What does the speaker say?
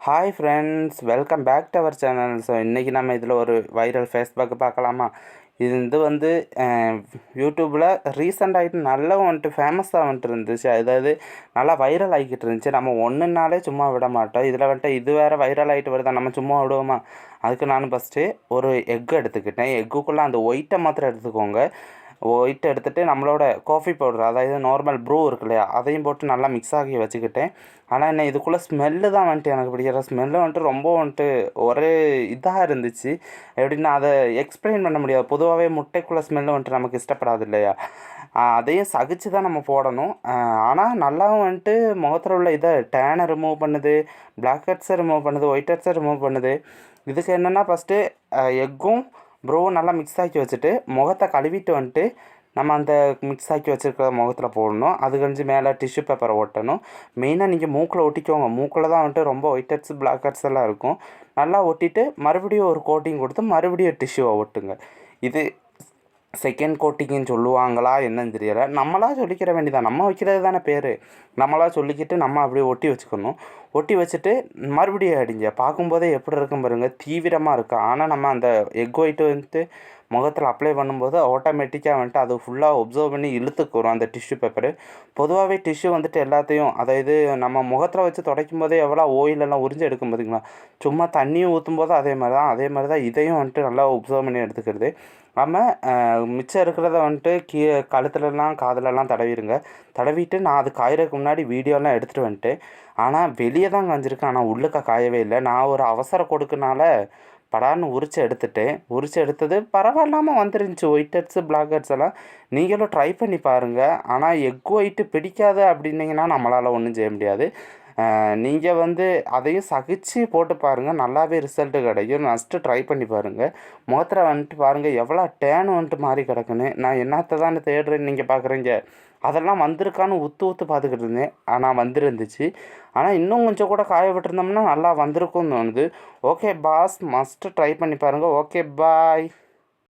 Hi friends, welcome back to our channel. So இன்றைக்கி நம்ம இதில் ஒரு வைரல் ஃபேஸ்புக் பார்க்கலாமா? இது வந்து யூடியூப்பில் ரீசெண்டாகிட்டு நல்லா வந்துட்டு ஃபேமஸாக வந்துட்டு இருந்துச்சு. அதாவது நல்லா வைரல் ஆகிக்கிட்டு இருந்துச்சு. நம்ம ஒன்றுனாலே சும்மா விட மாட்டோம். இதில் வந்துட்டு இது வேறு வைரல் ஆகிட்டு வருதா, நம்ம சும்மா விடுவோமா? அதுக்கு நான் ஃபஸ்ட்டு ஒரு எக் எடுத்துக்கிட்டேன். எக்குக்குள்ளே அந்த ஒயிட்டை மாத்திரம் எடுத்துக்கோங்க. ஒயிட் எடுத்துகிட்டு நம்மளோட காஃபி பவுடர், அதாவது நார்மல் ப்ரூ இருக்கு இல்லையா, அதையும் போட்டு நல்லா மிக்ஸ் ஆகி வச்சுக்கிட்டேன். ஆனால் என்ன இதுக்குள்ளே ஸ்மெல்லு தான் வந்துட்டு எனக்கு பிடிக்கிற ஸ்மெல்லு வந்துட்டு ரொம்ப வந்துட்டு ஒரே இதாக இருந்துச்சு. எப்படின்னா அதை எக்ஸ்பிளைன் பண்ண முடியாது. பொதுவாகவே முட்டைக்குள்ளே ஸ்மெல்லு வந்துட்டு நமக்கு இஷ்டப்படாது இல்லையா, அதையும் சகிச்சு தான் நம்ம போடணும். ஆனால் நல்லாவும் வந்துட்டு முகத்தில் உள்ள இதை டேனை ரிமூவ் பண்ணுது, பிளாக் ஹெட்ஸை ரிமூவ் பண்ணுது, ஒயிட் ஹெட்ஸை ரிமூவ் பண்ணுது. இதுக்கு என்னென்னா ஃபஸ்ட்டு எக்கும் ப்ரோவும் நல்லா மிக்ஸ் ஆக்கி வச்சுட்டு முகத்தை கழுவிட்டு வந்துட்டு நம்ம அந்த மிக்ஸ் ஆக்கி வச்சுருக்க முகத்தில் போடணும். அது கழிஞ்சு மேலே டிஷ்யூ பேப்பரை ஒட்டணும். மெயினாக நீங்கள் மூக்கில் ஒட்டிக்கோங்க. மூக்கில் தான் வந்துட்டு ரொம்ப ஒயிட் ஹெட்ஸ் பிளாக் ஹெட்ஸ் எல்லாம் இருக்கும். நல்லா ஒட்டிட்டு மறுபடியும் ஒரு கோட்டிங் கொடுத்து மறுபடியும் டிஷ்யூவை ஒட்டுங்க. இது செகண்ட் கோட்டிங்னு சொல்லுவாங்களா என்னன்னு தெரியலை. நம்மளாக சொல்லிக்கிற வேண்டியதான், நம்ம வைக்கிறது தானே பேர். நம்மளாக சொல்லிக்கிட்டு நம்ம அப்படியே ஒட்டி வச்சுக்கணும். ஒட்டி வச்சுட்டு மறுபடியும் அடிங்க. பார்க்கும்போதே எப்படி இருக்கும் பாருங்கள், தீவிரமாக இருக்கும். ஆனால் நம்ம அந்த எக் ஒயிட்டு வந்துட்டு முகத்தில் அப்ளை பண்ணும்போது ஆட்டோமேட்டிக்காக வந்துட்டு அது ஃபுல்லாக ஒப்சர்வ் பண்ணி இழுத்துக்கு வரும் அந்த டிஷ்யூ பேப்பரு. பொதுவாகவே டிஷ்யூ வந்துட்டு எல்லாத்தையும், அதாவது நம்ம முகத்தில் வச்சு துடைக்கும் போதே எவ்வளோ ஓயிலெல்லாம் உறிஞ்சு எடுக்கும் பார்த்திங்களா, சும்மா தண்ணியும் ஊற்றும் போது அதே மாதிரி தான் இதையும் வந்துட்டு நல்லா ஒப்சர்வ் பண்ணி எடுத்துக்கிறது. நம்ம மிச்சம் இருக்கிறத வந்துட்டு கழுத்துலலாம் காதுலலாம் தடவிடுங்க. தடவிட்டு நான் அது காயறதுக்கு முன்னாடி வீடியோலாம் எடுத்துகிட்டு வந்துட்டேன். ஆனால் வெளியே தான் காஞ்சிருக்கேன், ஆனால் உள்ளுக்க காயவே இல்லை. நான் ஒரு அவசர கொடுக்குனால படார்னு உரித்து எடுத்துட்டேன். உரித்து எடுத்தது பரவாயில்லாமல் வந்துருந்துச்சு. ஒயிட் ஹெட்ஸு பிளாக் ஹெட்ஸ் எல்லாம் நீங்களும் ட்ரை பண்ணி பாருங்கள். ஆனால் எக் ஒயிட்டு பிடிக்காது அப்படின்னீங்கன்னா நம்மளால் ஒன்றும் செய்ய முடியாது. நீங்கள் வந்து அதையும் சகிச்சு போட்டு பாருங்கள், நல்லாவே ரிசல்ட்டு கிடைக்கும். ஃபஸ்ட்டு ட்ரை பண்ணி பாருங்கள். முகத்தில் வந்துட்டு பாருங்கள் எவ்வளோ டேன் வந்துட்டு மாறி கிடக்குன்னு. நான் என்னத்தை தான் தேடுறேன்னு நீங்கள் பார்க்குறீங்க. அதெல்லாம் வந்திருக்கான்னு ஊற்று பார்த்துக்கிட்டு இருந்தேன். ஆனால் வந்துருந்துச்சு. ஆனால் இன்னும் கொஞ்சம் கூட காய விட்டுருந்தோம்னா நல்லா வந்திருக்கும்னு தோணுது. ஓகே பாஸ், மஸ்ட்டு ட்ரை பண்ணி பாருங்கள். Okay bye.